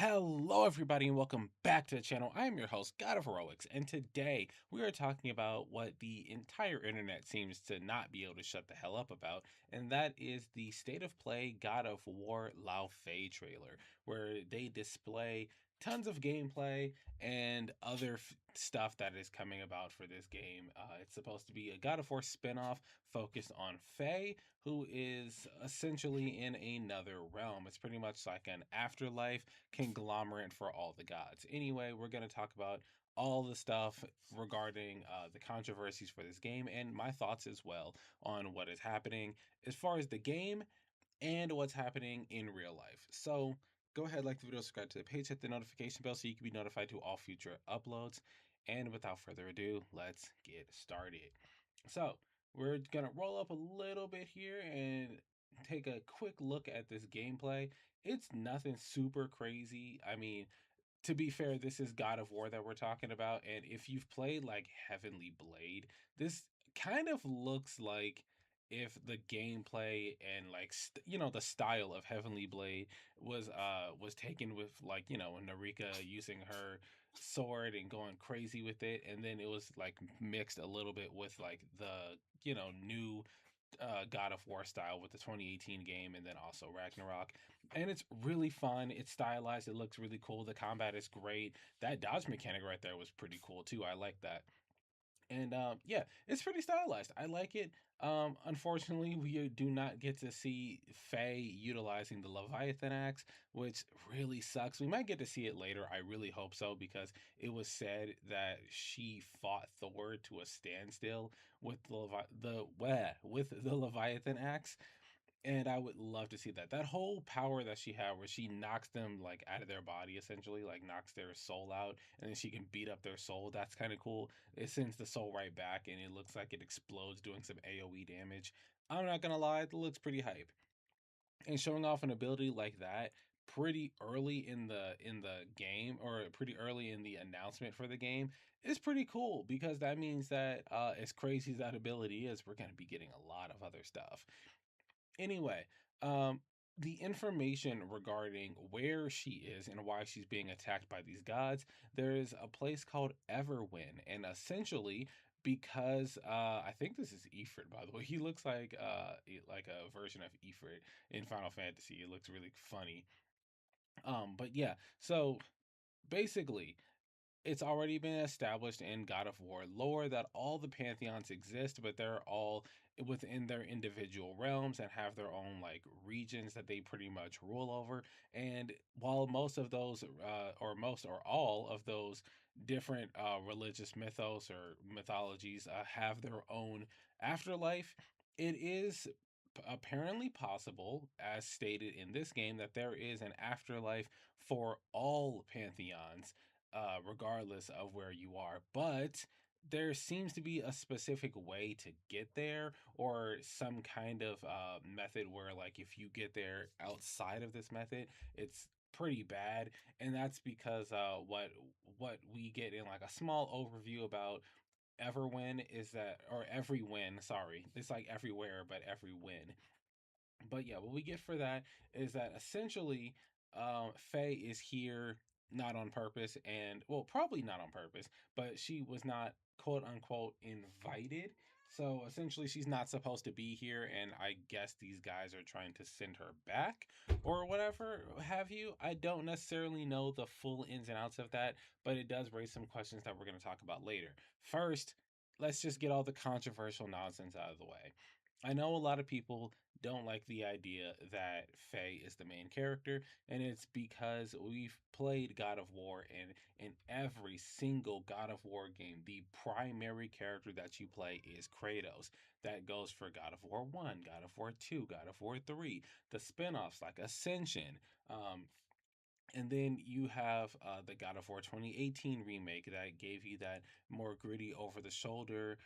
Hello, everybody, and welcome back to the channel. I am your host, God of Heroics, and today we are talking about what the entire internet seems to not be able to shut the hell up about, and that is the State of Play God of War Lao Fei trailer, where they display tons of gameplay and other stuff that is coming about for this game. It's supposed to be a God of War spinoff focused on Fei, who is essentially in another realm. It's pretty much like an afterlife conglomerate for all the gods. Anyway, we're going to talk about all the stuff regarding the controversies for this game and my thoughts as well on what is happening as far as the game and what's happening in real life. So go ahead, like the video, subscribe to the page, hit the notification bell so you can be notified to all future uploads. And without further ado, let's get started. So we're gonna roll up a little bit here and take a quick look at this gameplay. It's nothing super crazy. I mean, to be fair, this is God of War that we're talking about, and if you've played like Heavenly Blade, this kind of looks like if the gameplay and like the style of Heavenly Blade was taken with like Narika using her sword and going crazy with it, and then it was like mixed a little bit with like the new God of War style with the 2018 game and then also Ragnarok. And it's really fun. It's stylized. It looks really cool. The combat is great. That dodge mechanic right there was pretty cool too. I like that. And yeah, it's pretty stylized. I like it. Unfortunately, we do not get to see Faye utilizing the Leviathan axe, which really sucks. We might get to see it later. I really hope so because it was said that she fought Thor to a standstill with with the Leviathan axe, and I would love to see that. That whole power that she had where she knocks them like out of their body essentially, like knocks their soul out, and then she can beat up their soul. That's kind of cool. It sends the soul right back and it looks like it explodes doing some AoE damage. I'm not gonna lie, it looks pretty hype. And showing off an ability like that pretty early in the game, or pretty early in the announcement for the game, is pretty cool because that means that as crazy as that ability is, we're going to be getting a lot of other stuff. Anyway, um, the information regarding where she is and why she's being attacked by these gods, there's a place called Everwin, and essentially because I think this is Ifrit, by the way. He looks like a version of Ifrit in Final Fantasy. It looks really funny. But yeah, so basically it's already been established in God of War lore that all the pantheons exist, but they're all within their individual realms and have their own like regions that they pretty much rule over. And while most of those, or most or all of those different religious mythos or mythologies have their own afterlife, it is apparently possible, as stated in this game, that there is an afterlife for all pantheons regardless of where you are. But there seems to be a specific way to get there, or some kind of method where, like, if you get there outside of this method, it's pretty bad. And that's because what we get in like a small overview about Everwin is that, or every win, sorry, it's like everywhere, but every win. But yeah, what we get for that is that essentially Faye is here not on purpose, and well, probably not on purpose, but she was not quote unquote invited. So essentially, she's not supposed to be here, and I guess these guys are trying to send her back or whatever have you. I don't necessarily know the full ins and outs of that, but it does raise some questions that we're going to talk about later. First, let's just get all the controversial nonsense out of the way. I know a lot of people don't like the idea that Faye is the main character, and it's because we've played God of War, and in every single God of War game, the primary character that you play is Kratos. That goes for God of War 1, God of War 2, God of War 3, the spin-offs like Ascension, and then you have the God of War 2018 remake that gave you that more gritty, over the shoulder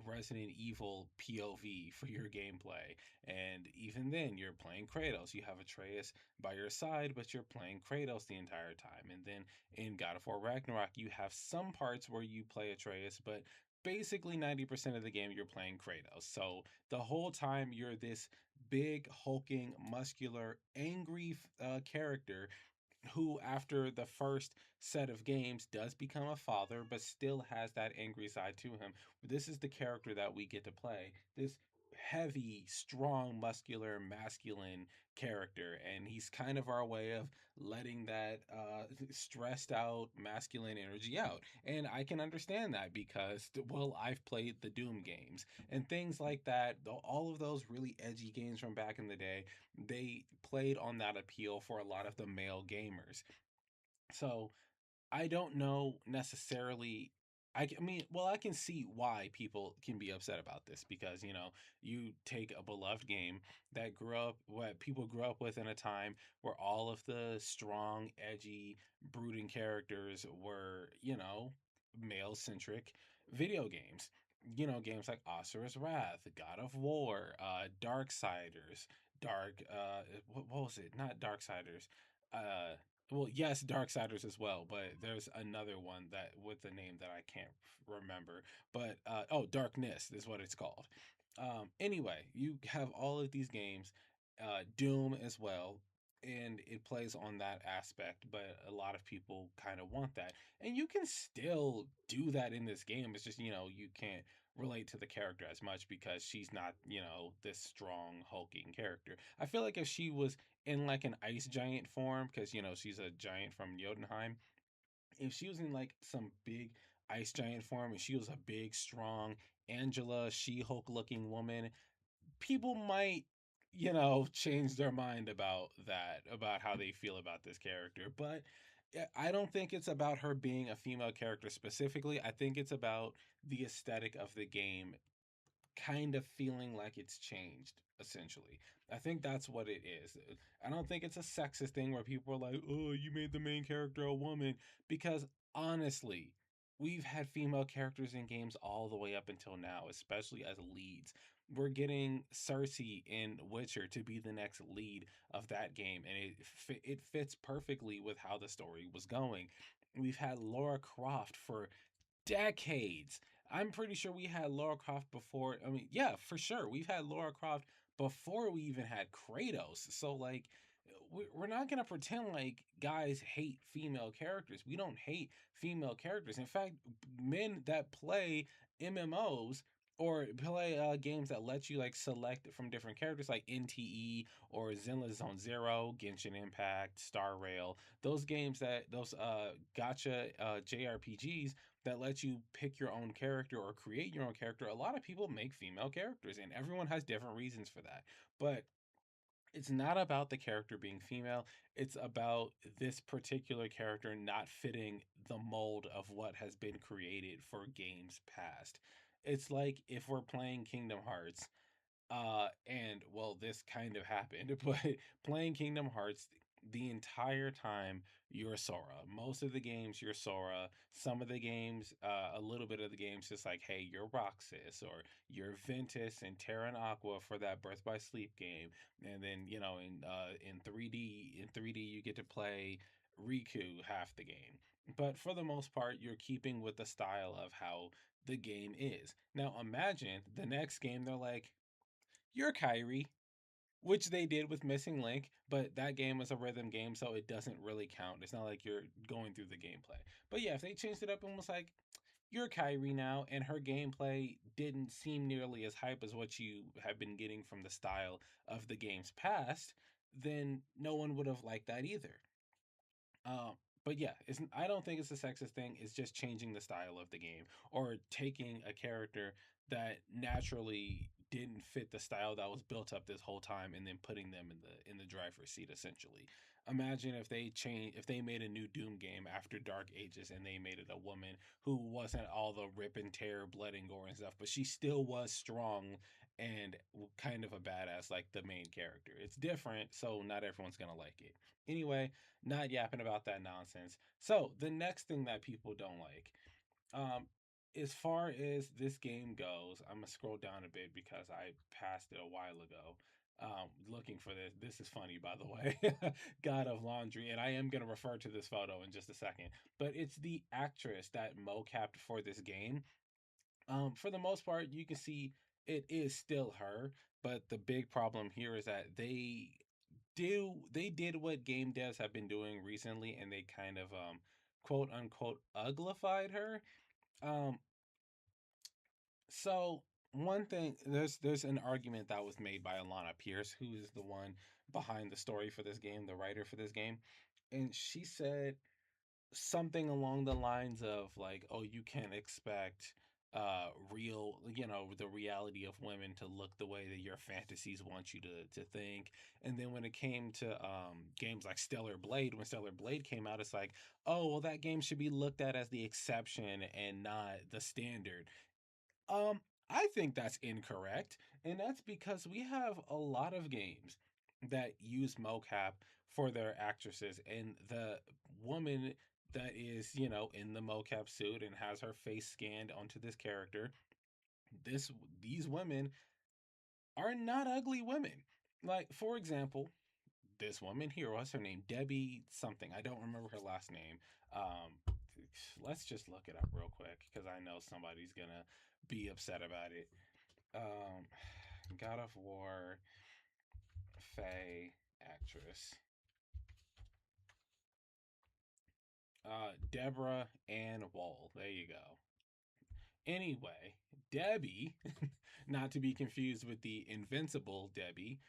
Resident Evil POV for your gameplay. And even then, you're playing Kratos. You have Atreus by your side, but you're playing Kratos the entire time. And then in God of War Ragnarok, you have some parts where you play Atreus, but basically 90% of the game you're playing Kratos. So the whole time you're this big, hulking, muscular, angry character who, after the first set of games, does become a father, but still has that angry side to him. This is the character that we get to play. This heavy, strong, muscular, masculine character, and he's kind of our way of letting that stressed out masculine energy out. And I can understand that because, well, I've played the Doom games and things like that. All of those really edgy games from back in the day, they played on that appeal for a lot of the male gamers. So I don't know necessarily. I mean, well, I can see why people can be upset about this because, you take a beloved game that grew up, what people grew up with in a time where all of the strong, edgy, brooding characters were, male centric video games. Games like Asura's Wrath, God of War, Darksiders, what was it? Not Darksiders. Uh, well, yes, Darksiders as well, but there's another one that with the name that I can't remember. But oh, Darkness is what it's called. Anyway, you have all of these games, Doom as well, and it plays on that aspect. But a lot of people kind of want that, and you can still do that in this game. It's just you can't relate to the character as much because she's not this strong hulking character. I feel like if she was in like an ice giant form, because she's a giant from Jotunheim, if she was in like some big ice giant form and she was a big strong Angela She-Hulk looking woman, people might change their mind about that, about how they feel about this character. But I don't think it's about her being a female character specifically. I think it's about the aesthetic of the game kind of feeling like it's changed, essentially. I think that's what it is. I don't think it's a sexist thing where people are like, "Oh, you made the main character a woman," because honestly, we've had female characters in games all the way up until now, especially as leads. We're getting Cersei in Witcher to be the next lead of that game, and it fits perfectly with how the story was going. We've had Laura Croft for decades. I'm pretty sure we had Laura Croft before. I mean, yeah, for sure. We've had Laura Croft before we even had Kratos. So, like, we're not going to pretend like guys hate female characters. We don't hate female characters. In fact, men that play MMOs or play games that let you like select from different characters like NTE or Zenless Zone Zero, Genshin Impact, Star Rail, those games that those gotcha JRPGs that lets you pick your own character or create your own character. A lot of people make female characters, and everyone has different reasons for that. But it's not about the character being female. It's about this particular character not fitting the mold of what has been created for games past. It's like if we're playing Kingdom Hearts, and well, this kind of happened, but playing Kingdom Hearts the entire time, you're Sora. Most of the games, you're Sora. Some of the games, a little bit of the games, just like, hey, you're Roxas or you're Ventus and Terra and Aqua for that Birth by Sleep game. And then, in 3D, you get to play Riku half the game. But for the most part, you're keeping with the style of how the game is. Now imagine the next game, they're like, you're Kyrie, which they did with Missing Link, but that game was a rhythm game, so it doesn't really count. It's not like you're going through the gameplay. But yeah, if they changed it up and was like, you're Kyrie now, and her gameplay didn't seem nearly as hype as what you have been getting from the style of the games past, then no one would have liked that either. But yeah, I don't think it's a sexist thing. It's just changing the style of the game or taking a character that naturally didn't fit the style that was built up this whole time and then putting them in the driver's seat essentially. Imagine if they made a new Doom game after Dark Ages and they made it a woman who wasn't all the rip and tear, blood and gore and stuff, but she still was strong and kind of a badass like the main character. It's different, so not everyone's gonna like it. Anyway, not yapping about that nonsense. So the next thing that people don't like, um, as far as this game goes, I'm gonna scroll down a bit because I passed it a while ago. Looking for this. This is funny, by the way. God of Laundry, and I am gonna refer to this photo in just a second. But it's the actress that mocapped for this game. For the most part, you can see it is still her, but the big problem here is that they did what game devs have been doing recently, and they kind of quote unquote uglified her. Um, so one thing, there's an argument that was made by Alana Pierce, who is the one behind the story for this game, the writer for this game, and she said something along the lines of like, oh, you can't expect real, the reality of women to look the way that your fantasies want you to think. And then when it came to games like Stellar Blade, when Stellar Blade came out, it's like, oh, well, that game should be looked at as the exception and not the standard. um, I think that's incorrect, and that's because we have a lot of games that use mocap for their actresses, and the woman that is, in the mocap suit and has her face scanned onto this character, this these women are not ugly women. Like, for example, this woman here, what's her name? Debbie something. I don't remember her last name. Um, let's just look it up real quick because I know somebody's gonna be upset about it. Um, God of War, Faye, actress. Deborah Ann Woll. There you go. Anyway, Debbie, not to be confused with the invincible Debbie,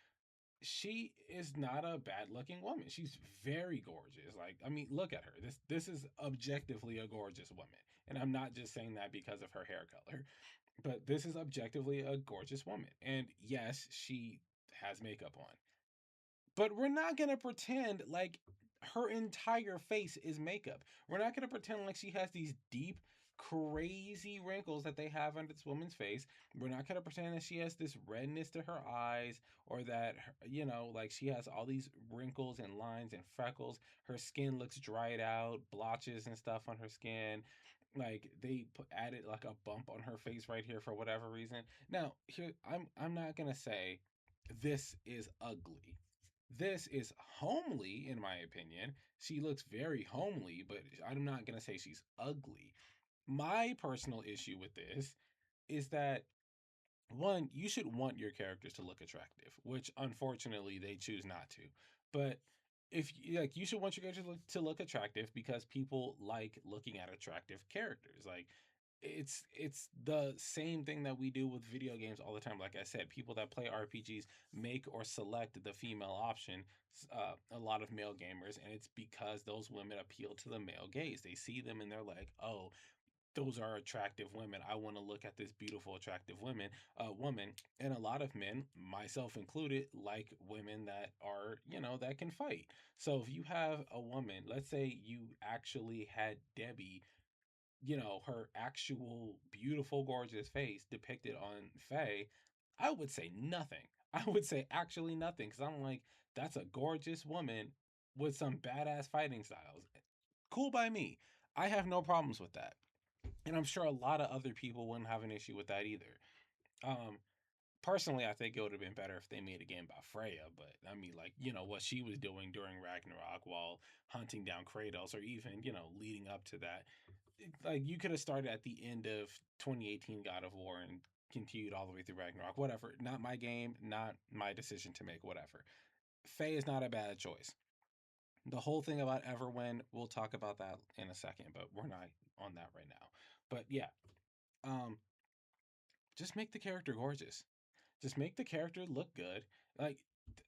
she is not a bad looking woman. She's very gorgeous. Like, I mean, look at her. This is objectively a gorgeous woman. And I'm not just saying that because of her hair color, but this is objectively a gorgeous woman. And yes, she has makeup on. But we're not going to pretend like her entire face is makeup. We're not going to pretend like she has these deep, crazy wrinkles that they have on this woman's face. We're not going to pretend that she has this redness to her eyes or that, like she has all these wrinkles and lines and freckles. Her skin looks dried out, blotches and stuff on her skin. Like they added like a bump on her face right here for whatever reason. Now, here I'm not going to say this is ugly. This is homely, in my opinion. She looks very homely, but I'm not going to say she's ugly. My personal issue with this is that, one, you should want your characters to look attractive, which unfortunately they choose not to. But if like, you should want your characters to look attractive because people like looking at attractive characters. Like, it's the same thing that we do with video games all the time. Like I said, people that play RPGs make or select the female option. A lot of male gamers, and it's because those women appeal to the male gaze. They see them and they're like, oh, those are attractive women. I want to look at this beautiful, attractive woman. And a lot of men, myself included, like women that are, that can fight. So if you have a woman, let's say you actually had Debbie, her actual beautiful, gorgeous face depicted on Faye, I would say nothing. I would say actually nothing because I'm like, that's a gorgeous woman with some badass fighting styles. Cool by me. I have no problems with that. And I'm sure a lot of other people wouldn't have an issue with that either. Um, Personally, I think it would have been better if they made a game about Freya, but I mean, like, what she was doing during Ragnarok while hunting down Kratos, or even, leading up to that. Like, you could have started at the end of 2018 God of War and continued all the way through Ragnarok. Whatever. Not my game, not my decision to make, whatever. Faye is not a bad choice. The whole thing about Everwind, we'll talk about that in a second, but we're not on that right now. But yeah, um, just make the character gorgeous. Just make the character look good. Like,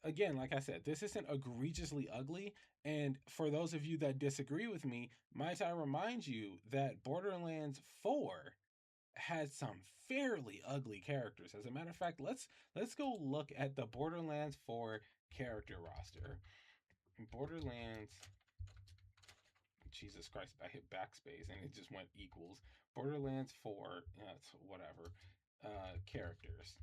again, like I said, this isn't egregiously ugly. And for those of you that disagree with me, might I remind you that Borderlands 4 had some fairly ugly characters. As a matter of fact, let's go look at the Borderlands 4 character roster. Borderlands, Jesus Christ, I hit backspace and it just went equals. Borderlands 4, whatever, characters.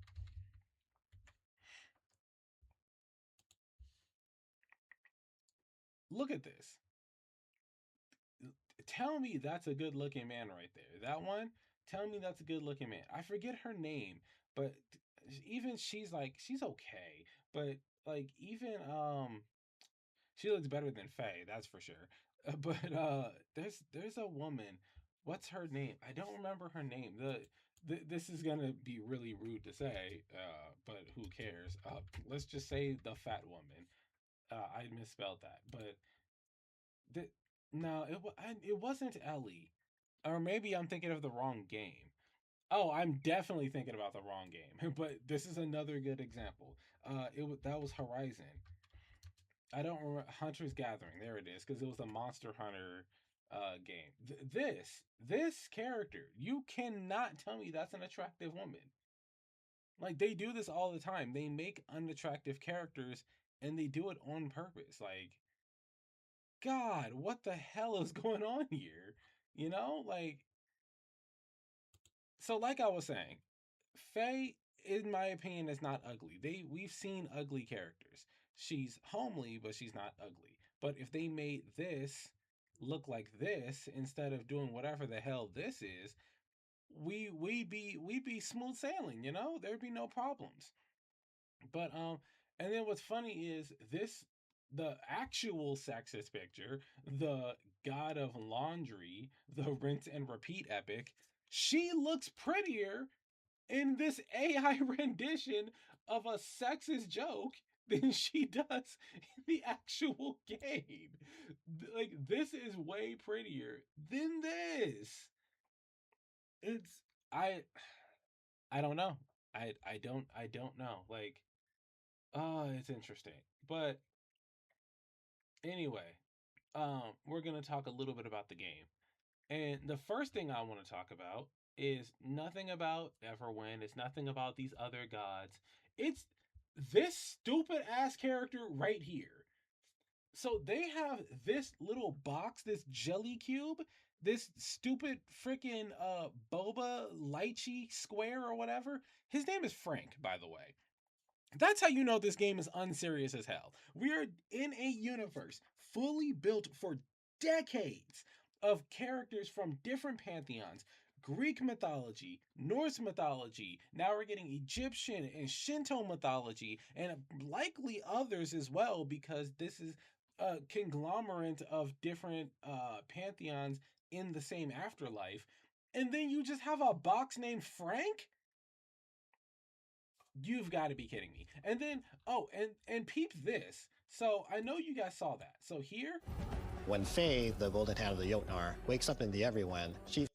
Look at this. Tell me that's a good looking man right there. That one, tell me that's a good looking man. I forget her name, but even she's okay. But like, even she looks better than Faye, that's for sure. But there's a woman. What's her name? I don't remember her name. This is gonna be really rude to say, but who cares? Let's just say the fat woman. I misspelled that, but the, no, it wasn't Ellie, or maybe I'm thinking of the wrong game. Oh, I'm definitely thinking about the wrong game, but this is another good example. That was Horizon. I don't remember Hunter's Gathering. There it is, because it was a Monster Hunter game. This character, you cannot tell me that's an attractive woman. Like they do this all the time. They make unattractive characters and they do it on purpose. Like, God, what the hell is going on here? You know, like so like I was saying, Faye, in my opinion, is not ugly. We've seen ugly characters. She's homely, but she's not ugly. But if they made this look like this instead of doing whatever the hell this is, we'd be smooth sailing, you know? There'd be no problems. But and then what's funny is this the actual sexist picture, the god of laundry, the rinse and repeat epic, she looks prettier in this AI rendition of a sexist joke than she does in the actual game. Like this is way prettier than this. It's I I don't know. I don't know. Like it's interesting. But anyway, we're going to talk a little bit about the game. And the first thing I want to talk about is nothing about Everwin. It's nothing about these other gods. It's this stupid ass character right here. So they have this little box, this jelly cube, this stupid freaking boba lychee square or whatever. His name is Frank, by the way. That's how you know this game is unserious as hell. We are in a universe fully built for decades of characters from different pantheons. Greek mythology, Norse mythology, now we're getting Egyptian and Shinto mythology, and likely others as well, because this is a conglomerate of different pantheons in the same afterlife. And then you just have a box named Frank? You've got to be kidding me. And then and peep this. So I know you guys saw that. So here, When Faye, the golden hand of the Jotnar, wakes up in the Everyone, she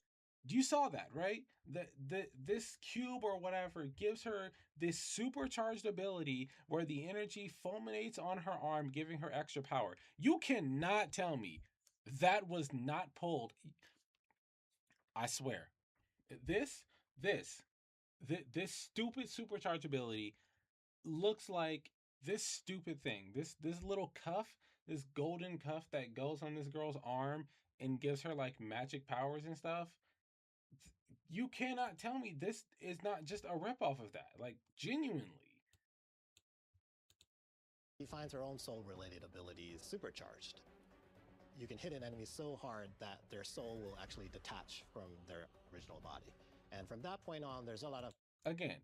you saw that, right? The this cube or whatever gives her this supercharged ability where the energy fulminates on her arm, giving her extra power. You cannot tell me that was not pulled. I swear. This this this stupid supercharged ability looks like this stupid thing. This little cuff, this golden cuff that goes on this girl's arm and gives her like magic powers and stuff. You cannot tell me this is not just a ripoff of that. Like genuinely. finds her own soul-related abilities supercharged. You can hit an enemy so hard that their soul will actually detach from their original body. And from that point on, there's a lot of Again,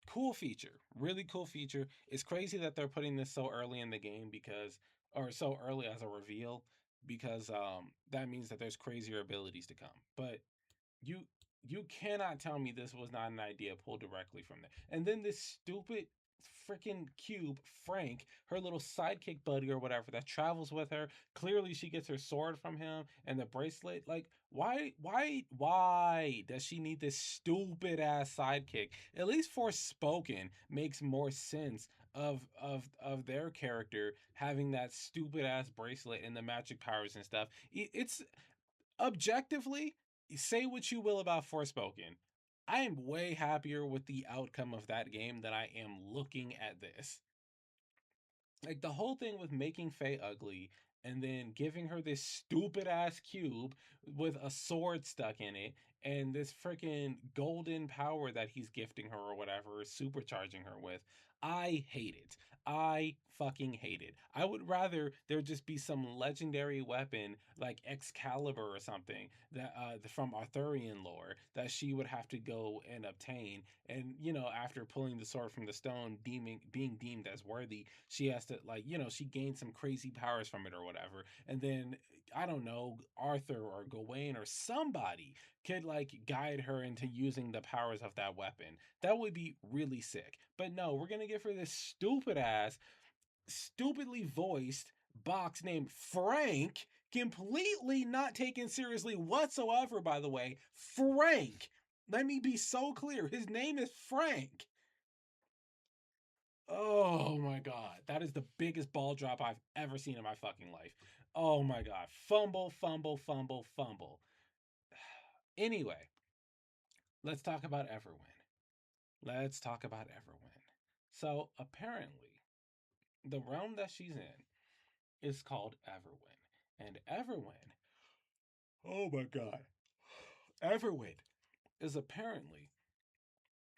cool feature. Really cool feature. It's crazy that they're putting this so early in the game because or so early as a reveal because that means that there's crazier abilities to come. But you you cannot tell me this was not an idea pulled directly from there. And then this stupid freaking cube, Frank, her little sidekick buddy or whatever that travels with her. Clearly she gets her sword from him and the bracelet. Like, why does she need this stupid ass sidekick? At least Forspoken makes more sense of their character having that stupid ass bracelet and the magic powers and stuff. It's objectively, say what you will about Forspoken. I am way happier with the outcome of that game than I am looking at this. Like the whole thing with making Faye ugly and then giving her this stupid ass cube with a sword stuck in it and this freaking golden power that he's gifting her or whatever, supercharging her with. I hate it. I fucking hate it. I would rather there just be some legendary weapon like Excalibur or something that from Arthurian lore that she would have to go and obtain, and after pulling the sword from the stone, being deemed as worthy, she has to, like, she gains some crazy powers from it or whatever, and then I don't know, Arthur or Gawain or somebody could like guide her into using the powers of that weapon. That would be really sick. But no, we're gonna give her this stupid ass stupidly voiced box named Frank, completely not taken seriously whatsoever, by the way. Frank. Let me be so clear. His name is Frank. Oh my god. That is the biggest ball drop I've ever seen in my fucking life. Oh my god. Fumble, fumble, fumble, fumble. Anyway, let's talk about Everwin. Let's talk about Everwin. So, apparently, the realm that she's in is called Everwin. And Everwin, oh my god, Everwin is apparently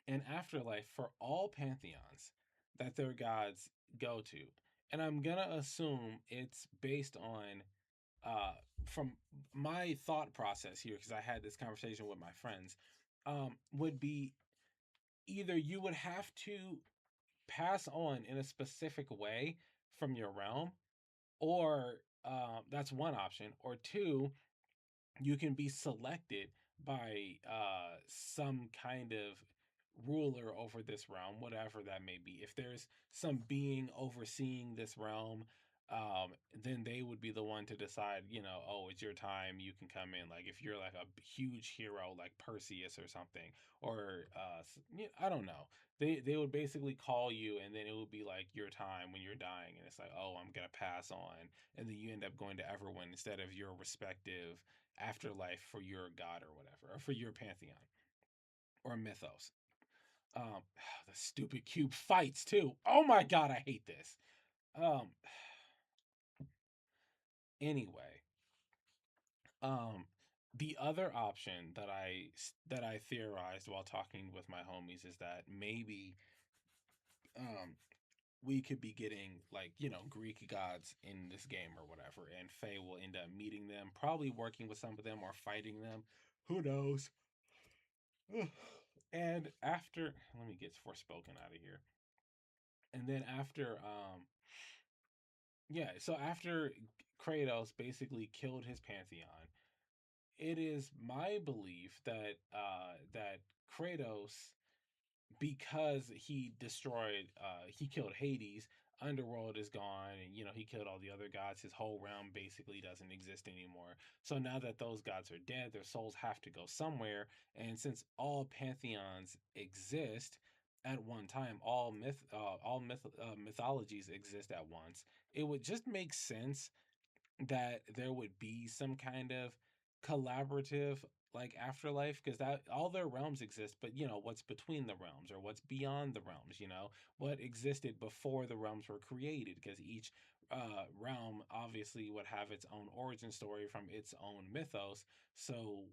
an afterlife for all pantheons that their gods go to. And I'm gonna assume it's based on uh from my thought process here, because I had this conversation with my friends, would be either you would have to pass on in a specific way from your realm, or that's one option, or two, you can be selected by some kind of ruler over this realm, whatever that may be. If there's some being overseeing this realm, then they would be the one to decide, oh, it's your time, you can come in. Like if you're like a huge hero like Perseus or something, or I don't know. They would basically call you, and then it would be like your time when you're dying, and it's like, oh, I'm gonna pass on, and then you end up going to Everwin instead of your respective afterlife for your god or whatever, or for your pantheon or mythos. The stupid cube fights too. Oh my god, I hate this. Um, anyway, um, the other option that I theorized while talking with my homies is that maybe um we could be getting, like, Greek gods in this game or whatever, and Faye will end up meeting them, probably working with some of them or fighting them. Who knows? And after, let me get Forspoken out of here. And then after, yeah, so after Kratos basically killed his pantheon, it is my belief that Kratos, because he killed Hades, underworld is gone, and he killed all the other gods. His whole realm basically doesn't exist anymore. So now that those gods are dead, their souls have to go somewhere. And since all pantheons exist at one time, mythologies exist at once, it would just make sense that there would be some kind of collaborative, like, afterlife, because that all their realms exist, but what's between the realms, or what's beyond the realms, what existed before the realms were created, because each realm obviously would have its own origin story from its own mythos. So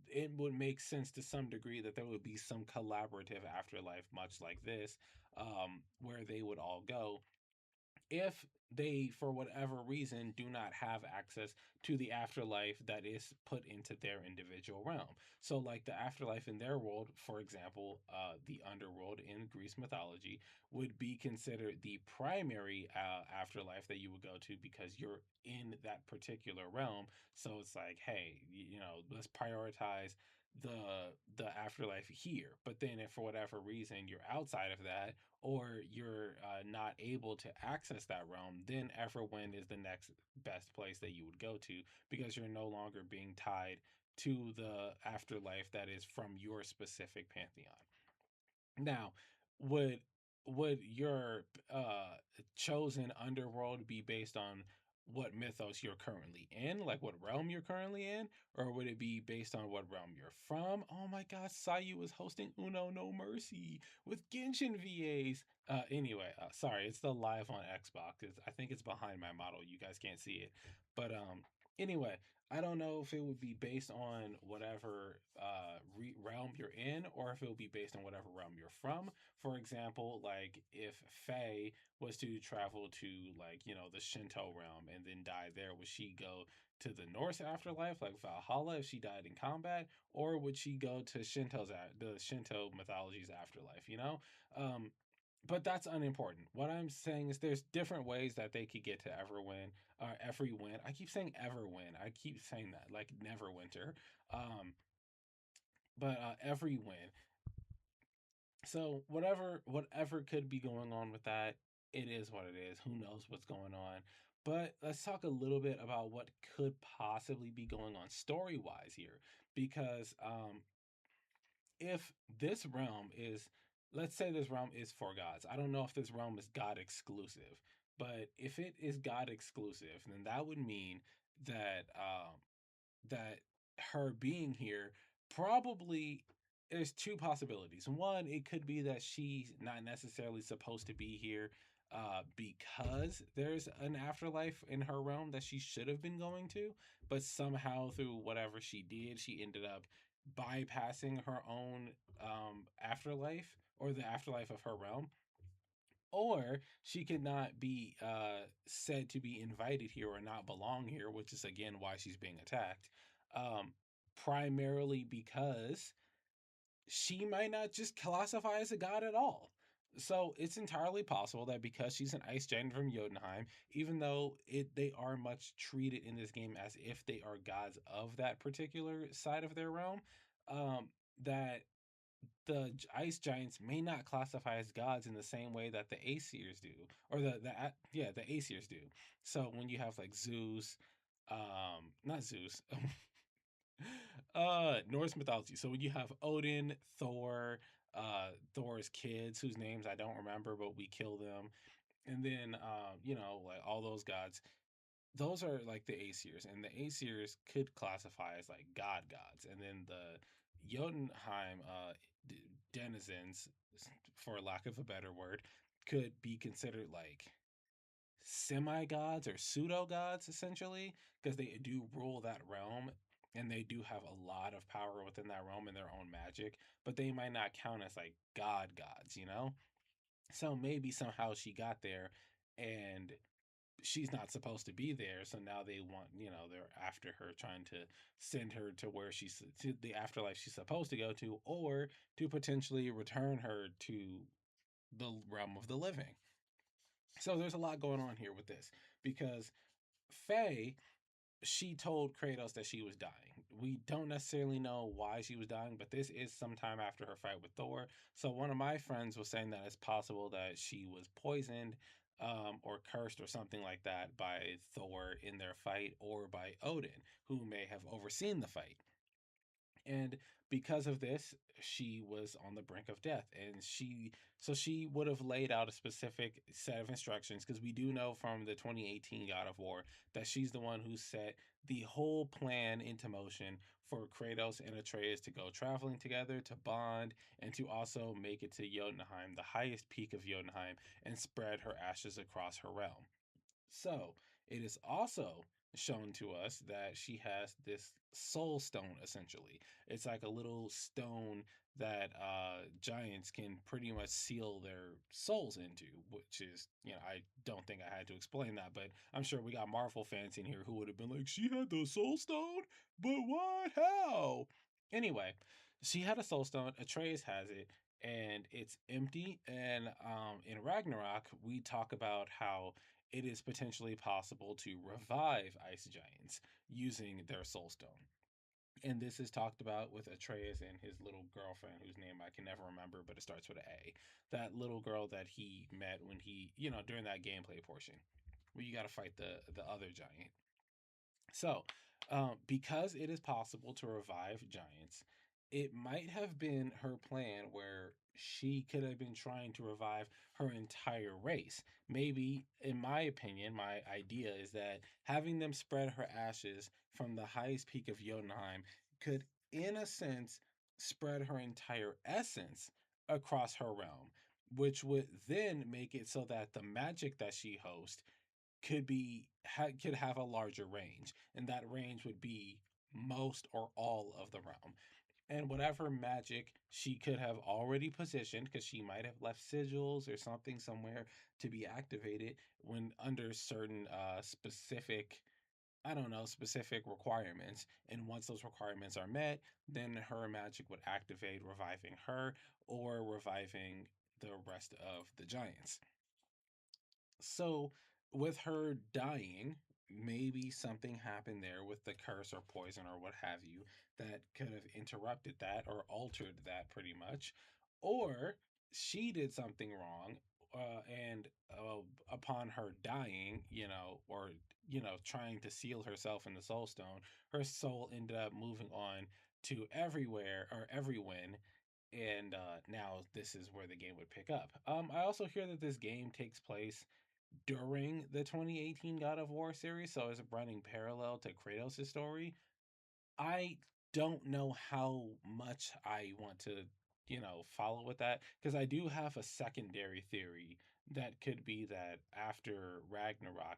it would make sense to some degree that there would be some collaborative afterlife, much like this, where they would all go if they, for whatever reason, do not have access to the afterlife that is put into their individual realm. So, like the afterlife in their world, for example, the underworld in Greece mythology would be considered the primary afterlife that you would go to, because you're in that particular realm. So it's like, hey, let's prioritize the afterlife here. But then, if for whatever reason you're outside of that, or you're not able to access that realm, then Everwin is the next best place that you would go to, because you're no longer being tied to the afterlife that is from your specific pantheon. Now, would your chosen underworld be based on what mythos you're currently in, like what realm you're currently in, or would it be based on what realm you're from? Oh my God, Sayu is hosting Uno No Mercy with Genshin VAs. Anyway, sorry, it's the live on Xbox. I think it's behind my model. You guys can't see it, but anyway, I don't know if it would be based on whatever realm you're in, or if it would be based on whatever realm you're from. For example, like if Faye was to travel to, like, the Shinto realm and then die there, would she go to the Norse afterlife, like Valhalla, if she died in combat, or would she go to the Shinto mythology's afterlife? But that's unimportant. What I'm saying is there's different ways that they could get to Everwin, every win. I keep saying Everwin. I keep saying that like Neverwinter. Um, but every win. So whatever could be going on with that, it is what it is. Who knows what's going on? But let's talk a little bit about what could possibly be going on story wise here, because if this realm is, let's say this realm is for gods. I don't know if this realm is god exclusive, but if it is god exclusive, then that would mean that that her being here probably, there's two possibilities. One, it could be that she's not necessarily supposed to be here because there's an afterlife in her realm that she should have been going to, but somehow through whatever she did, she ended up bypassing her own afterlife, or the afterlife of her realm. Or she could not be said to be invited here or not belong here, which is again why she's being attacked. Um, Primarily because she might not just classify as a god at all. So it's entirely possible that because she's an ice giant from Jotunheim, even though they are much treated in this game as if they are gods of that particular side of their realm, um, that the ice giants may not classify as gods in the same way that the Aesir's do, or the Aesir's do. So when you have like Zeus, not Zeus, Norse mythology. So when you have Odin, Thor, Thor's kids whose names I don't remember, but we kill them, and then like all those gods, those are like the Aesirs, and the Aesirs could classify as like gods, and then the Jotunheim denizens, for lack of a better word, could be considered like semi gods or pseudo gods, essentially, because they do rule that realm and they do have a lot of power within that realm and their own magic, but they might not count as like gods, you know? So maybe somehow she got there and she's not supposed to be there, so now they want, they're after her, trying to send her to where she's to the afterlife she's supposed to go to, or to potentially return her to the realm of the living. So there's a lot going on here with this, because Faye, she told Kratos that she was dying. We don't necessarily know why she was dying, but this is sometime after her fight with Thor. So one of my friends was saying that it's possible that she was poisoned, or cursed or something like that by Thor in their fight, or by Odin, who may have overseen the fight. And because of this, she was on the brink of death, and she would have laid out a specific set of instructions, because we do know from the 2018 God of War that she's the one who set the whole plan into motion for Kratos and Atreus to go traveling together, to bond, and to also make it to Jotunheim, the highest peak of Jotunheim, and spread her ashes across her realm. So it is also shown to us that she has this soul stone, essentially. It's like a little stone that giants can pretty much seal their souls into, which is, I don't think I had to explain that, but I'm sure we got Marvel fans in here who would have been like, she had the soul stone? But what? How? Anyway, she had a soul stone. Atreus has it. And it's empty. And in Ragnarok, we talk about how it is potentially possible to revive ice giants using their soul stone. And this is talked about with Atreus and his little girlfriend, whose name I can never remember, but it starts with an A. That little girl that he met when he, during that gameplay portion, where you got to fight the other giant. So, because it is possible to revive giants, it might have been her plan where she could have been trying to revive her entire race. Maybe, in my opinion, my idea is that having them spread her ashes from the highest peak of Jotunheim could, in a sense, spread her entire essence across her realm, which would then make it so that the magic that she hosts could have a larger range, and that range would be most or all of the realm. And whatever magic she could have already positioned, because she might have left sigils or something somewhere to be activated when under certain specific, I don't know, specific requirements. And once those requirements are met, then her magic would activate, reviving her or reviving the rest of the giants. So, with her dying, maybe something happened there with the curse or poison or what have you that could have interrupted that or altered that pretty much. Or she did something wrong, and upon her dying, or trying to seal herself in the Soul Stone, her soul ended up moving on to everywhere or everyone, and now this is where the game would pick up. I also hear that this game takes place during the 2018 God of War series, so it's running parallel to Kratos' story. I don't know how much I want to, follow with that, because I do have a secondary theory that could be that after Ragnarok,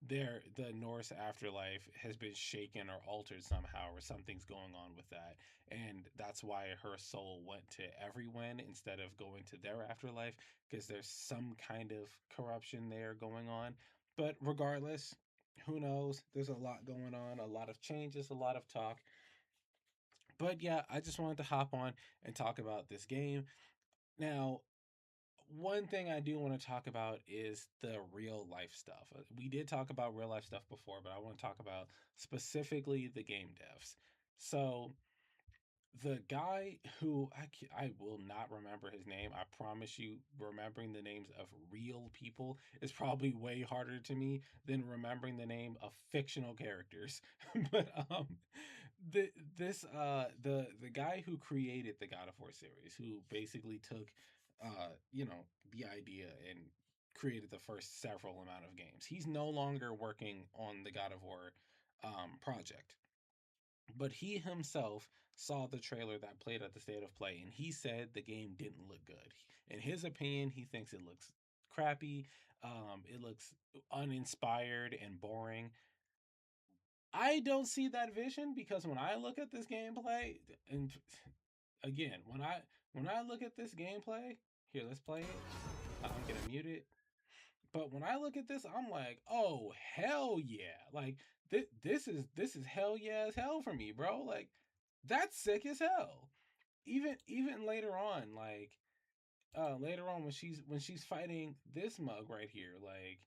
the Norse afterlife has been shaken or altered somehow, or something's going on with that, and that's why her soul went to everyone instead of going to their afterlife, because there's some kind of corruption there going on. But regardless, who knows? There's a lot going on, a lot of changes, a lot of talk. But yeah, I just wanted to hop on and talk about this game. Now, one thing I do want to talk about is the real life stuff. We did talk about real life stuff before, but I want to talk about specifically the game devs. So, the guy who I will not remember his name. I promise you, remembering the names of real people is probably way harder to me than remembering the name of fictional characters. But the this the guy who created the God of War series, who basically took the idea and created the first several amount of games. He's no longer working on the God of War project, but he himself saw the trailer that played at the State of Play, and he said the game didn't look good. In his opinion, he thinks it looks crappy. It looks uninspired and boring. I don't see that vision, because when I look at this gameplay, and again, when I look at this gameplay, here, let's play it. I'm gonna mute it. But when I look at this, I'm like, oh hell yeah! Like this is hell yeah as hell for me, bro. Like that's sick as hell. Even later on, like later on when she's fighting this mug right here, like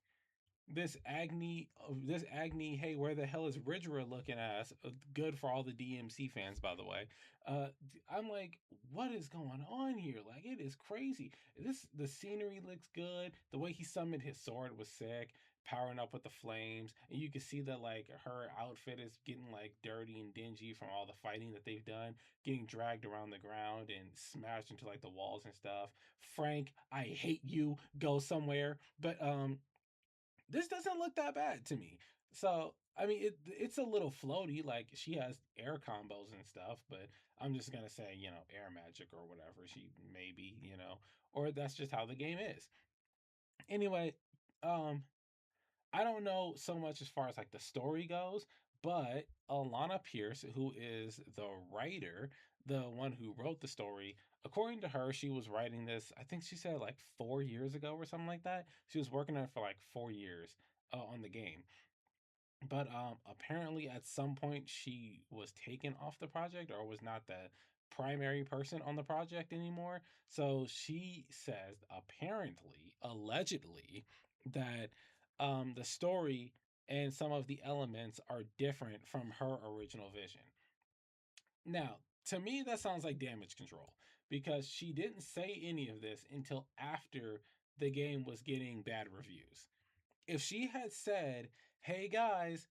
this Agni, hey, where the hell is Ridgera looking ass? Good for all the DMC fans, by the way. I'm like, what is going on here? Like, it is crazy. The scenery looks good. The way he summoned his sword was sick, powering up with the flames, and you can see that like her outfit is getting like dirty and dingy from all the fighting that they've done, getting dragged around the ground and smashed into like the walls and stuff. Frank, I hate you. Go somewhere. But this doesn't look that bad to me. So I mean, it's a little floaty. Like she has air combos and stuff, but I'm just gonna say, air magic or whatever. She maybe, or that's just how the game is. Anyway, um, I don't know so much as far as like the story goes, but Alana Pierce, who is the writer, the one who wrote the story, according to her, she was writing this, I think she said like 4 years ago or something like that. She was working on it for like 4 years on the game. But apparently at some point she was taken off the project or was not the primary person on the project anymore. So she says apparently, allegedly, that the story and some of the elements are different from her original vision. Now, to me, that sounds like damage control, because she didn't say any of this until after the game was getting bad reviews. If she had said, "Hey guys,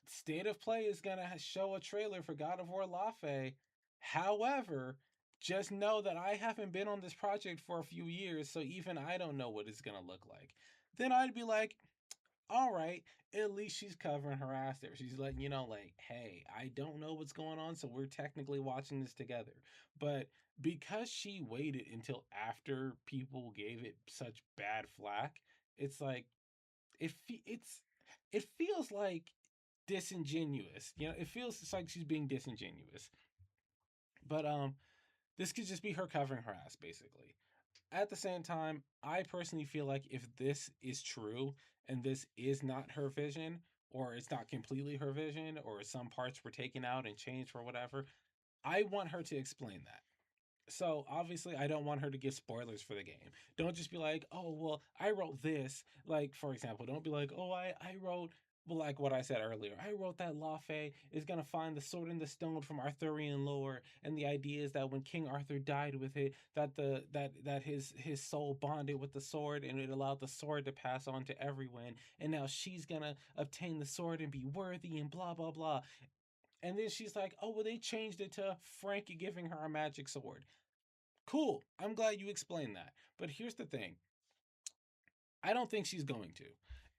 State of Play is gonna show a trailer for God of War Lafe. However, just know that I haven't been on this project for a few years, so even I don't know what it's gonna look like." Then I'd be like, all right, at least she's covering her ass there. She's letting you know, like, hey, I don't know what's going on, so we're technically watching this together. But because she waited until after people gave it such bad flack, it's like it fe- it's it feels like disingenuous. It feels it's like she's being disingenuous. But this could just be her covering her ass, basically. At the same time, I personally feel like if this is true and this is not her vision, or it's not completely her vision, or some parts were taken out and changed for whatever, I want her to explain that. So obviously, I don't want her to give spoilers for the game. Don't just be like, "Oh, well, I wrote this." Like, for example, don't be like, "Oh, I wrote." Well, like what I said earlier, I wrote that Lafe is gonna find the sword in the stone from Arthurian lore, and the idea is that when King Arthur died with it, that his soul bonded with the sword, and it allowed the sword to pass on to everyone. And now she's gonna obtain the sword and be worthy, and blah blah blah. And then she's like, "Oh, well, they changed it to Frankie giving her a magic sword." Cool. I'm glad you explained that. But here's the thing: I don't think she's going to.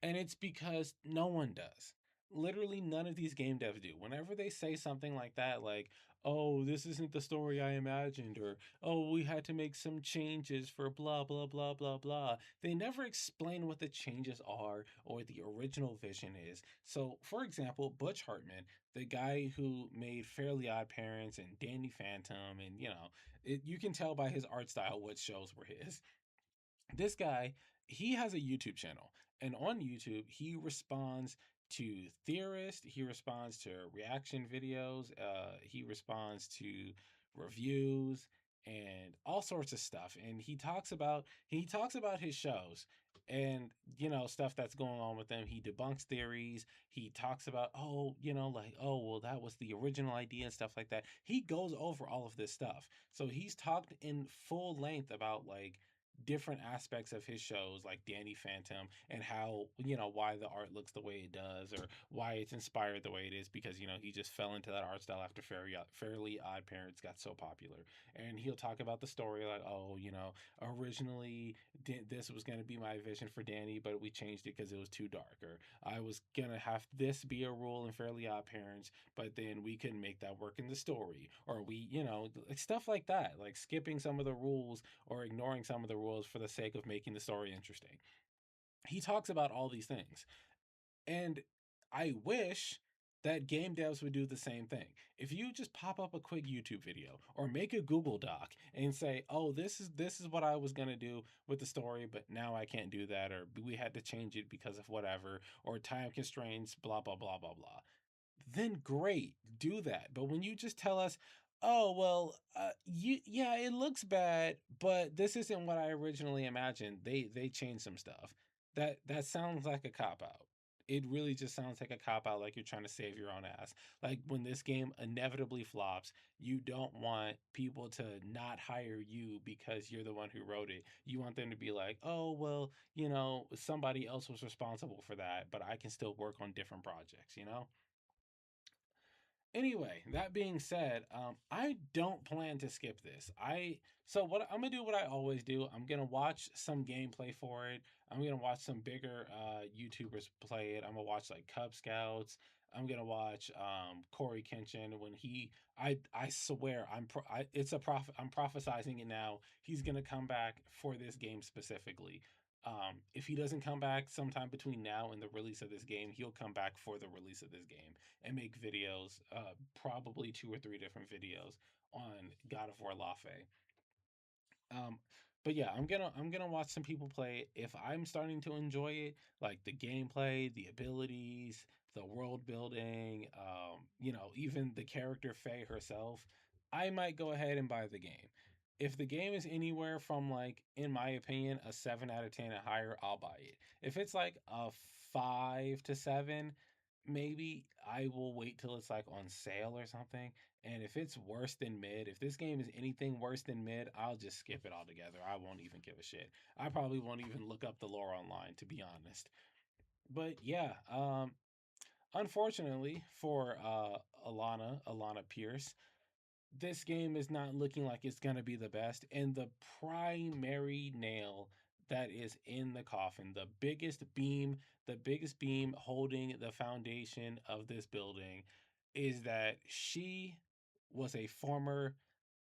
And it's because no one does. Literally none of these game devs do. Whenever they say something like that, like, "Oh, this isn't the story I imagined," or "Oh, we had to make some changes for blah, blah, blah, blah, blah," they never explain what the changes are or what the original vision is. So, for example, Butch Hartman, the guy who made Fairly Odd Parents and Danny Phantom, and, you can tell by his art style what shows were his. This guy, he has a YouTube channel, and on YouTube he responds to theorists, he responds to reaction videos, he responds to reviews and all sorts of stuff. And he talks about his shows, and stuff that's going on with them. He debunks theories. He talks about, oh, like, oh, well, that was the original idea and stuff like that. He goes over all of this stuff. So he's talked in full length about, like, different aspects of his shows, like Danny Phantom, and how, why the art looks the way it does, or why it's inspired the way it is, because he just fell into that art style after Fairly Odd Parents got so popular. And he'll talk about the story, like, oh, originally this was going to be my vision for Danny, but we changed it because it was too dark. Or I was going to have this be a rule in Fairly Odd Parents, but then we couldn't make that work in the story. Or we, like, stuff like that, like skipping some of the rules or ignoring some of the rules for the sake of making the story interesting. He talks about all these things. And I wish that game devs would do the same thing. If you just pop up a quick YouTube video or make a Google Doc and say, "Oh, this is what I was going to do with the story, but now I can't do that, or we had to change it because of whatever, or time constraints, blah blah blah blah blah." Then great, do that. But when you just tell us, "Oh, well, yeah, it looks bad, but this isn't what I originally imagined. They changed some stuff." That sounds like a cop out. It really just sounds like a cop out, like you're trying to save your own ass. Like when this game inevitably flops, you don't want people to not hire you because you're the one who wrote it. You want them to be like, "Oh, well, somebody else was responsible for that, but I can still work on different projects?" Anyway, that being said, I don't plan to skip this. What I'm gonna do, what I always do, I'm gonna watch some gameplay for it. I'm gonna watch some bigger YouTubers play it. I'm gonna watch like Cub Scouts. I'm gonna watch Corey Kenshin when I swear it's a prophet. I'm prophesizing it now. He's gonna come back for this game specifically. If he doesn't come back sometime between now and the release of this game, he'll come back for the release of this game and make videos, probably two or three different videos on God of War Lafe. Um, but yeah, I'm gonna watch some people play it. If I'm starting to enjoy it, like the gameplay, the abilities, the world building, even the character Faye herself, I might go ahead and buy the game. If the game is anywhere from, like, in my opinion, a 7 out of 10 and higher, I'll buy it. If it's like a 5 to 7, maybe I will wait till it's like on sale or something. And if it's worse than mid, if this game is anything worse than mid, I'll just skip it altogether. I won't even give a shit. I probably won't even look up the lore online, to be honest. But yeah, unfortunately for Alana Pierce, this game is not looking like it's going to be the best. And the primary nail that is in the coffin, the biggest beam holding the foundation of this building, is that she was a former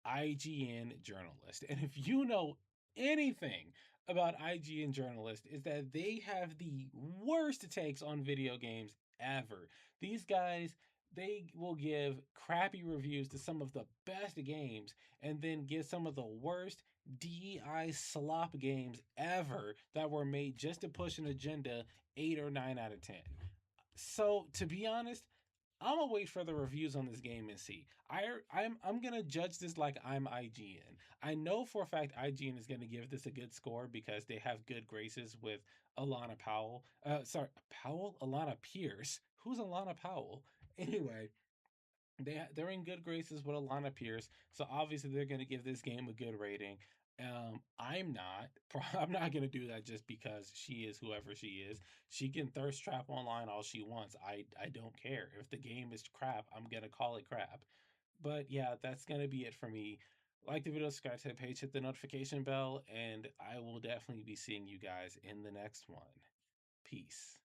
IGN journalist. And if you know anything about IGN journalists, is that they have the worst takes on video games ever. These guys, they will give crappy reviews to some of the best games and then give some of the worst DEI slop games ever that were made just to push an agenda 8 or 9 out of 10. So, to be honest, I'm gonna wait for the reviews on this game and see. I'm gonna judge this like I'm IGN. I know for a fact IGN is gonna give this a good score because they have good graces with Alana Powell. Sorry, Powell, Alana Pierce. Who's Alana Powell? Anyway, they're in good graces with Alana Pierce, so obviously they're going to give this game a good rating. I'm not. I'm not going to do that just because she is whoever she is. She can thirst trap online all she wants. I don't care if the game is crap. I'm going to call it crap. But yeah, that's going to be it for me. Like the video, subscribe to the page, hit the notification bell, and I will definitely be seeing you guys in the next one. Peace.